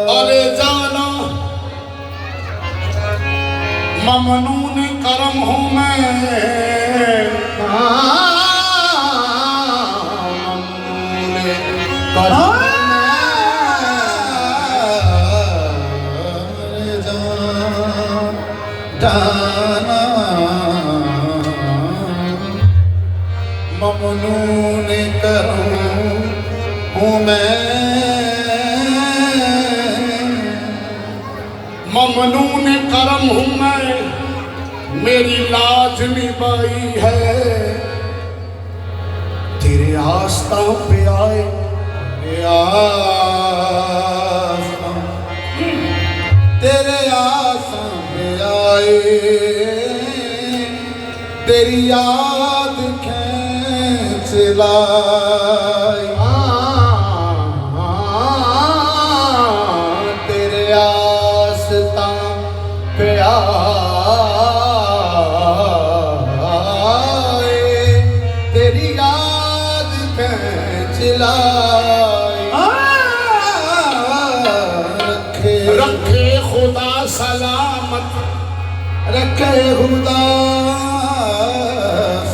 अरे जाना ममनून करम हूँ मैं, ममनून करूं हूँ मैं, ममनून करम हूँ मैं, मेरी लाज निभाई है। तेरे आस्था पे आए तेरे आस्था पे आए, तेरी याद खींच लाई। तेरे आस्था पे आए, तेरी याद खींच लाई। रखे खुदा सलामत, रखे खुदा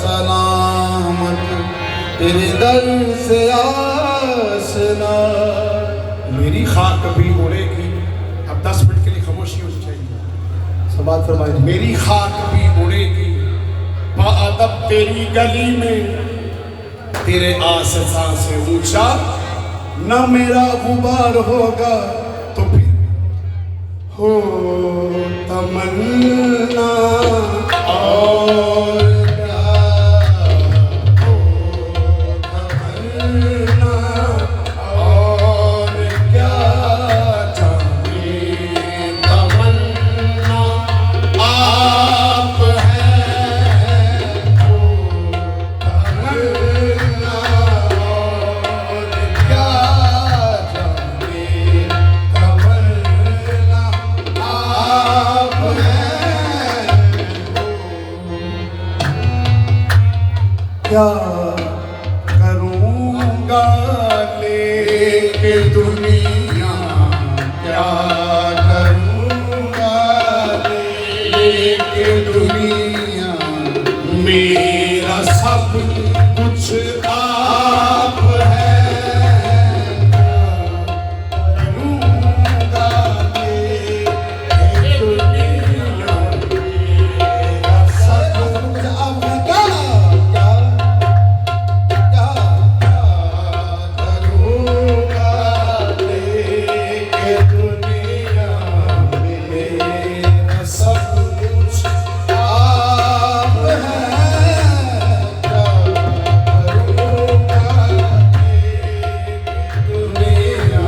सलामत, तेरे दर से आसना। मेरी खाक भी उड़ेगी। अब 10 मिनट के लिए खामोशी होनी चाहिए। समाज फरमाइए। मेरी खाक भी उड़ेगी बाअदब तेरी गली में, तेरे आसफा से ऊंचा न मेरा गुबार होगा। तो फिर हो तमन्ना और क्या हो, तमन्ना और क्या जाने, तमन्ना आप हैं। हो तमन्ना और क्या जाने, तमन्ना आप हैं। क्या करूँगा लेके दुनिया, क्या करूँगा लेके दुनिया, मेरा सब कुछ आप है। करूँगा लेके दुनिया, मेरा सब कुछ आप है। क्या करूँगा लेके दुनिया, मेरा सब कुछ आप है। क्या करूँगा लेके दुनिया,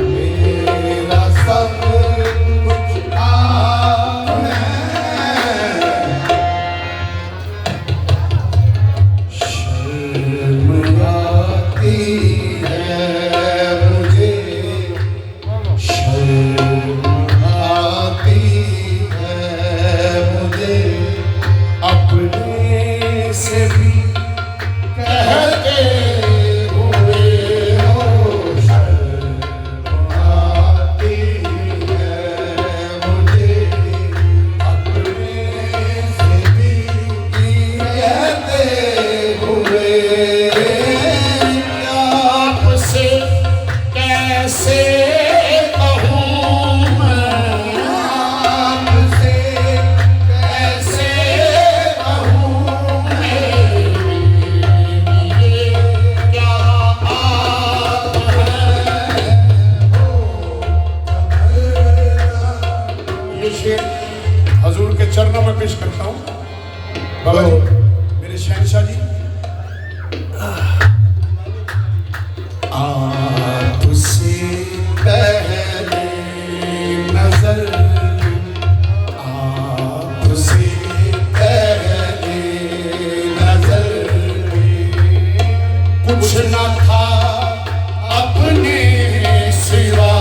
मेरा सब कुछ आप है। शर्म आती है मुझे, शर्म आती है मुझे, अपने से भी कहते हुए हो। शर्म आती है मुझे, अपने से भी कहते हुए। आपसे कैसे कहूँ मैं, आपसे कैसे कहूँ मैं, ये क्या आप हैं। ये शेर हजूर के चरणों में पेश करता हूँ। बाबा जी, मेरे शहंशाह जी, आपसे पहले नजर, आपसे पहले नजर, कुछ न था अपने सिवा।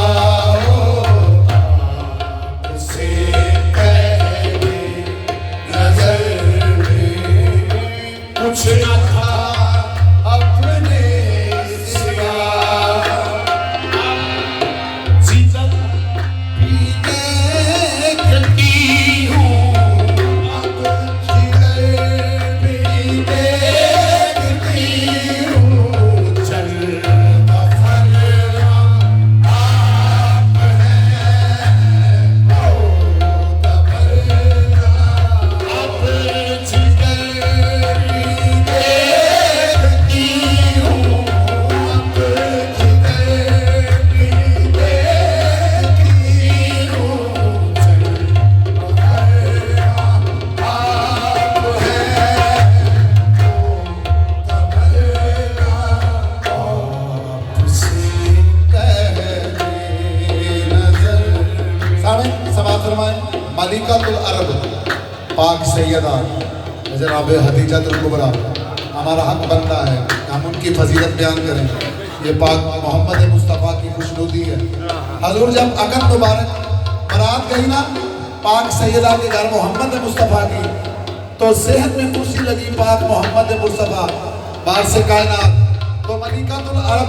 मलिकातुल अरब पाक सैयदा जनाब हदीजातुल कुबरा, हमारा हक बनता है हम उनकी फजीलत बयान करें। ये पाक मोहम्मद मुस्तफ़ा की खुशनुदी है। हजूर जब अकद मुबारक बारात गई ना पाक सैयदा के घर मोहम्मद मुस्तफ़ा की, तो सेहत में कुर्सी लगी पाक मोहम्मद मुस्तफ़ा बाहर से कायनात, तो मलिकातुल अरब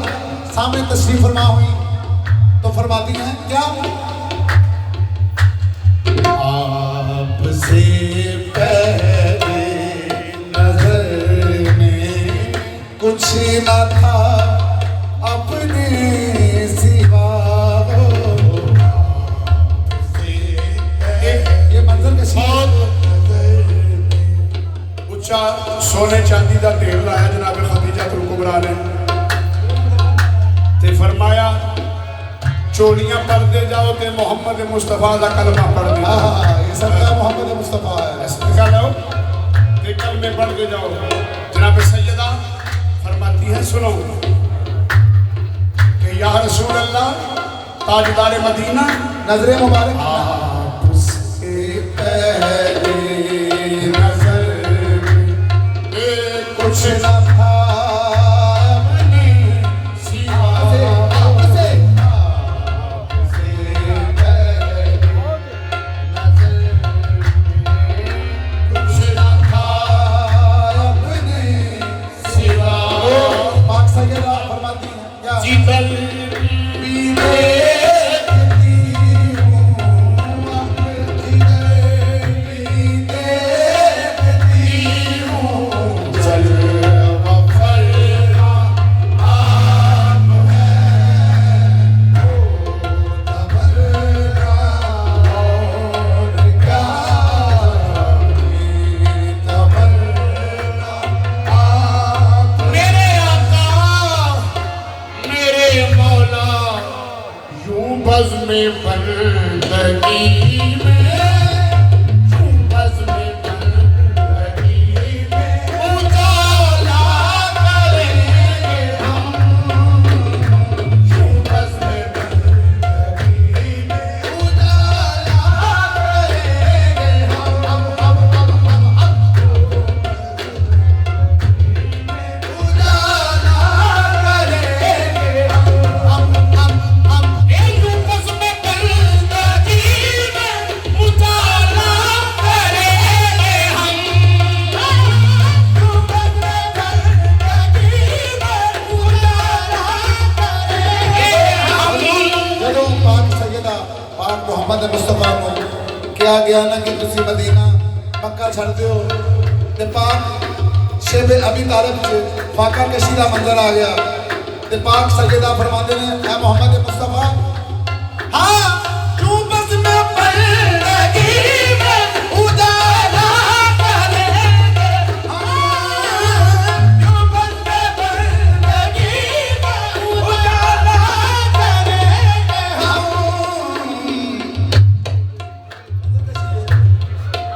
सामने तशरीफ फरमा हुई, तो फरमाती हैं क्या, आपसे पहले नजर में कुछ न था अपने सिवा। ये मंजर के उच्चा सोने चांदी का ढेर लाया जनाब खदीजातुल कुबरा ने, ते फरमाया चोलियां पढ़ते जाओ ते मोहम्मद मुस्तफ़ा का कलमा पढ़ दे। ये सबका मोहम्मद मुस्तफ़ा है। निकाल लो ते कलमे पढ़ते जाओ। जनाब सैयदा फरमाती है सुनो कि या रसूल अल्लाह ताजदार मदीना नजरे मुबारक आपसे पहले नजर में कुछ न था अपने सिवा। आपसे पहले नजर में कुछ न था अपने सिवा। पाक सैयदा फरमाती हैं क्या, जीतल में बंदगी में बस में बंदगी में उजाला करेंगे हम, बस में बंदगी में उजाला करेंगे हम उजाला करेंगे हम। मोहम्मद मुस्तफा को क्या गया ना कि तुसी मदीना मक्का छड़ दियो ते पाक शेबे अबी तालिब से फाका कशी दा मंजर आ गया ते पाक सैयदा फरमाते ने ऐ मोहम्मद मुस्तफा, हाँ तू बस में बंदगी में उजाला करेंगे, तू बस में बंदगी में उजाला करेंगे हम।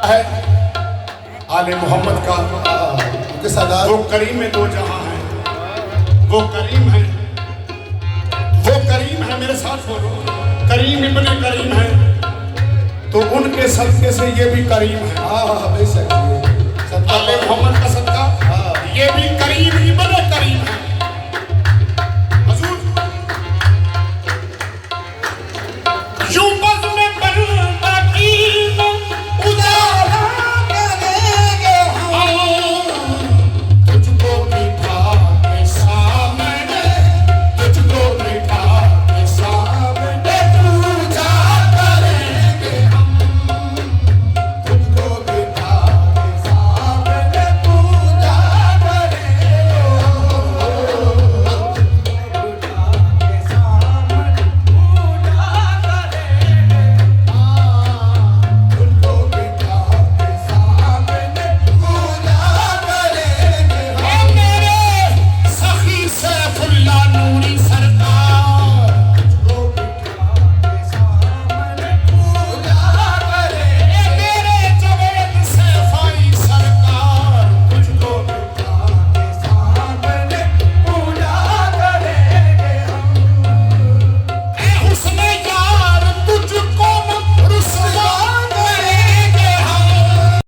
है आले मोहम्मद का वो करीम में दो जहां है, वो करीम है, वो करीम है, मेरे साथ बोलो करीम इब्ने करीम है, तो उनके सदके से ये भी करीम है। बेशक आले मोहम्मद का सदका ये भी करीम